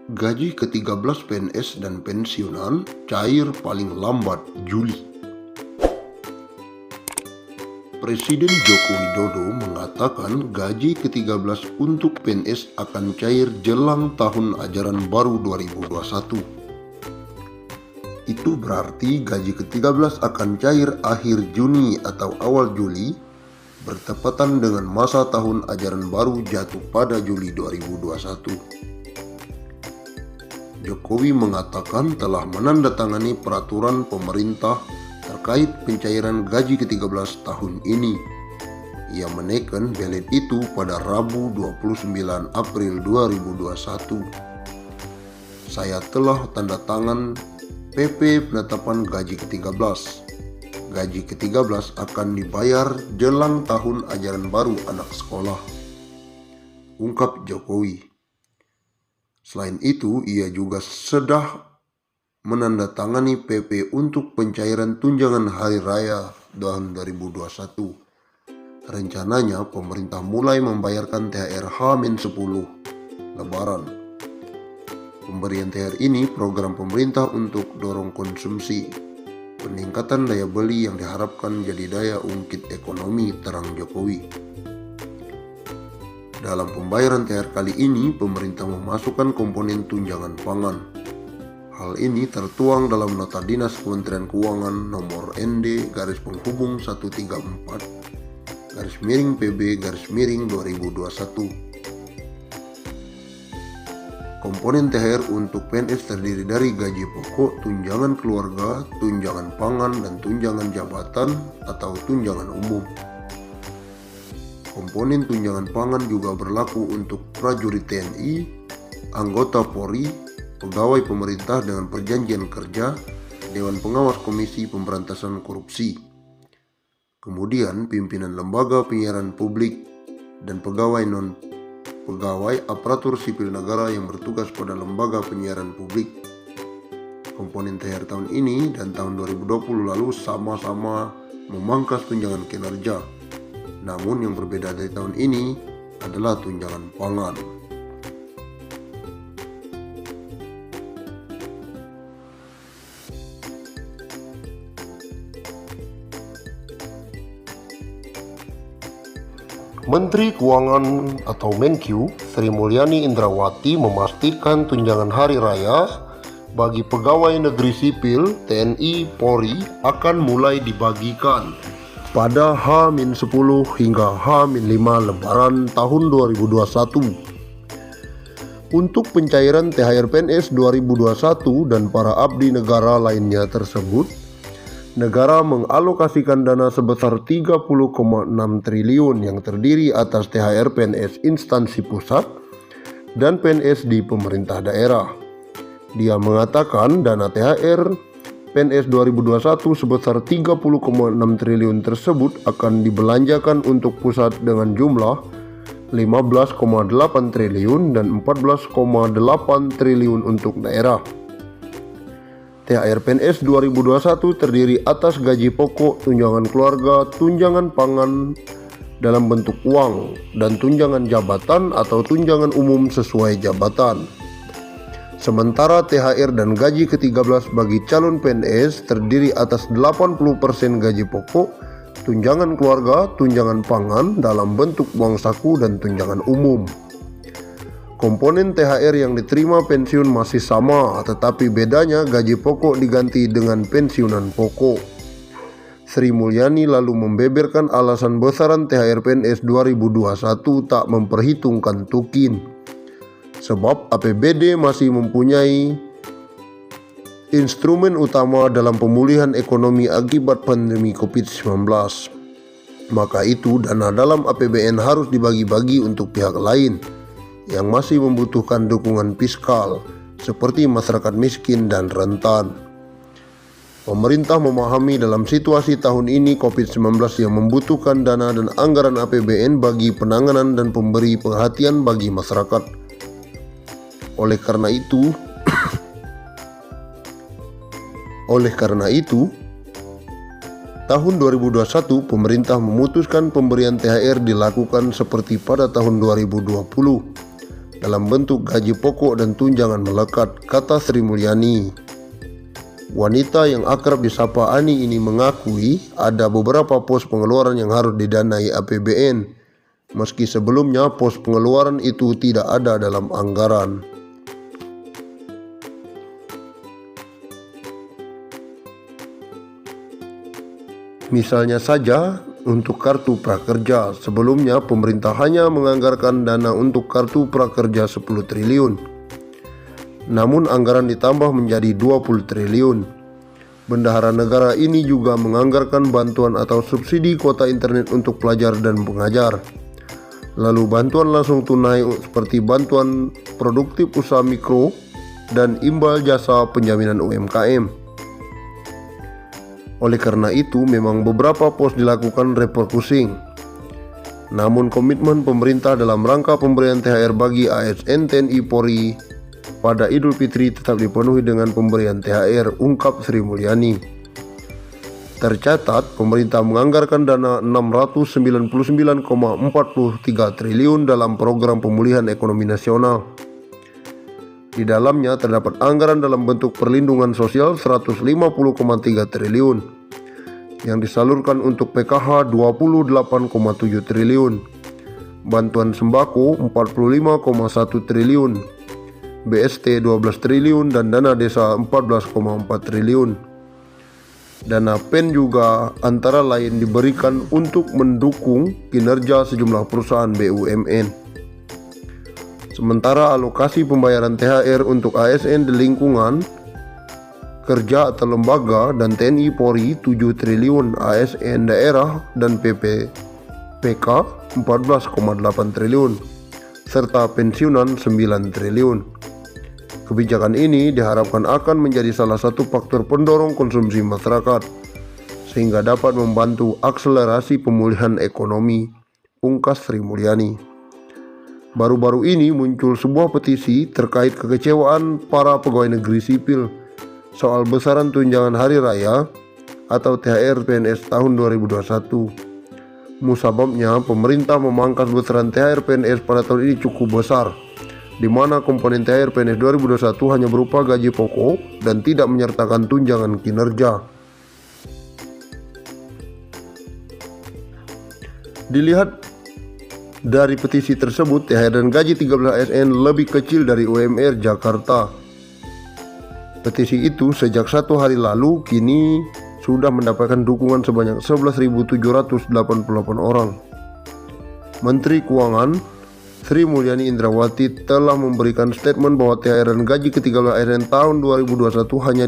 Gaji ke-13 PNS dan pensiunan cair paling lambat Juli. Presiden Joko Widodo mengatakan gaji ke-13 untuk PNS akan cair jelang tahun ajaran baru 2021. Itu berarti gaji ke-13 akan cair akhir Juni atau awal Juli, bertepatan dengan masa tahun ajaran baru jatuh pada Juli 2021. Jokowi mengatakan telah menandatangani peraturan pemerintah terkait pencairan gaji ke-13 tahun ini. Ia menaikkan belet itu pada Rabu 29 April 2021. Saya telah tanda tangan PP penetapan gaji ke-13. Gaji ke-13 akan dibayar jelang tahun ajaran baru anak sekolah, ungkap Jokowi. Selain itu, ia juga sudah menandatangani PP untuk pencairan tunjangan hari raya tahun 2021. Rencananya pemerintah mulai membayarkan THR H-10 Lebaran. Pemberian THR ini program pemerintah untuk dorong konsumsi, peningkatan daya beli yang diharapkan jadi daya ungkit ekonomi, terang Jokowi. Dalam pembayaran THR kali ini, pemerintah memasukkan komponen tunjangan pangan. Hal ini tertuang dalam Nota Dinas Kementerian Keuangan nomor ND-134-PB-2021. Komponen THR untuk PNS terdiri dari gaji pokok, tunjangan keluarga, tunjangan pangan, dan tunjangan jabatan atau tunjangan umum. Komponen tunjangan pangan juga berlaku untuk prajurit TNI, anggota Polri, pegawai pemerintah dengan perjanjian kerja, Dewan Pengawas Komisi Pemberantasan Korupsi, kemudian pimpinan lembaga penyiaran publik, dan pegawai non-pegawai aparatur sipil negara yang bertugas pada lembaga penyiaran publik. Komponen THR tahun ini dan tahun 2020 lalu sama-sama memangkas tunjangan kinerja. Namun yang berbeda dari tahun ini adalah tunjangan pangan. Menteri Keuangan atau Menkyu Sri Mulyani Indrawati memastikan tunjangan hari raya bagi pegawai negeri sipil TNI Polri akan mulai dibagikan pada H-10 hingga H-5 Lebaran tahun 2021. Untuk pencairan THR PNS 2021 dan para abdi negara lainnya tersebut, negara mengalokasikan dana sebesar 30,6 triliun yang terdiri atas THR PNS instansi pusat dan PNS di pemerintah daerah. Dia mengatakan dana THR PNS 2021 sebesar 30,6 triliun tersebut akan dibelanjakan untuk pusat dengan jumlah 15,8 triliun dan 14,8 triliun untuk daerah. THR PNS 2021 terdiri atas gaji pokok, tunjangan keluarga, tunjangan pangan dalam bentuk uang, dan tunjangan jabatan atau tunjangan umum sesuai jabatan. Sementara THR dan gaji ke-13 bagi calon PNS terdiri atas 80% gaji pokok, tunjangan keluarga, tunjangan pangan dalam bentuk uang saku, dan tunjangan umum. Komponen THR yang diterima pensiun masih sama, tetapi bedanya gaji pokok diganti dengan pensiunan pokok. Sri Mulyani lalu membeberkan alasan besaran THR PNS 2021 tak memperhitungkan tukin. Sebab APBD masih mempunyai instrumen utama dalam pemulihan ekonomi akibat pandemi COVID-19. Maka itu dana dalam APBN harus dibagi-bagi untuk pihak lain yang masih membutuhkan dukungan fiskal seperti masyarakat miskin dan rentan. Pemerintah memahami dalam situasi tahun ini COVID-19 yang membutuhkan dana dan anggaran APBN bagi penanganan dan pemberi perhatian bagi masyarakat. Oleh karena itu, tahun 2021 pemerintah memutuskan pemberian THR dilakukan seperti pada tahun 2020. dalam bentuk gaji pokok dan tunjangan melekat, kata Sri Mulyani. Wanita yang akrab disapa Ani ini mengakui ada beberapa pos pengeluaran yang harus didanai APBN, meski sebelumnya pos pengeluaran itu tidak ada dalam anggaran. Misalnya saja untuk kartu prakerja, sebelumnya pemerintah hanya menganggarkan dana untuk kartu prakerja 10 triliun. Namun anggaran ditambah menjadi 20 triliun. Bendahara negara ini juga menganggarkan bantuan atau subsidi kuota internet untuk pelajar dan pengajar. Lalu bantuan langsung tunai seperti bantuan produktif usaha mikro dan imbal jasa penjaminan UMKM. Oleh karena itu, memang beberapa pos dilakukan refocusing. Namun komitmen pemerintah dalam rangka pemberian THR bagi ASN TNI Polri pada Idul Fitri tetap dipenuhi dengan pemberian THR, ungkap Sri Mulyani. Tercatat, pemerintah menganggarkan dana 699,43 triliun dalam program pemulihan ekonomi nasional. Di dalamnya terdapat anggaran dalam bentuk perlindungan sosial 150,3 triliun yang disalurkan untuk PKH 28,7 triliun, bantuan sembako 45,1 triliun, BST 12 triliun dan dana desa 14,4 triliun. Dana PEN juga antara lain diberikan untuk mendukung kinerja sejumlah perusahaan BUMN. Sementara alokasi pembayaran THR untuk ASN di lingkungan kerja atau lembaga dan TNI Polri 7 triliun, ASN daerah dan PPK 14,8 triliun, serta pensiunan 9 triliun. Kebijakan ini diharapkan akan menjadi salah satu faktor pendorong konsumsi masyarakat, sehingga dapat membantu akselerasi pemulihan ekonomi, ungkas Sri Mulyani. Baru-baru ini muncul sebuah petisi terkait kekecewaan para pegawai negeri sipil soal besaran tunjangan hari raya atau THR PNS tahun 2021. Musababnya pemerintah memangkas besaran THR PNS pada tahun ini cukup besar, di mana komponen THR PNS 2021 hanya berupa gaji pokok dan tidak menyertakan tunjangan kinerja. Dilihat dari petisi tersebut, THR dan gaji 13 ASN lebih kecil dari UMR Jakarta. Petisi itu sejak 1 hari lalu kini sudah mendapatkan dukungan sebanyak 11.788 orang. Menteri Keuangan Sri Mulyani Indrawati telah memberikan statement bahwa THR dan gaji ke-13 ASN tahun 2021 hanya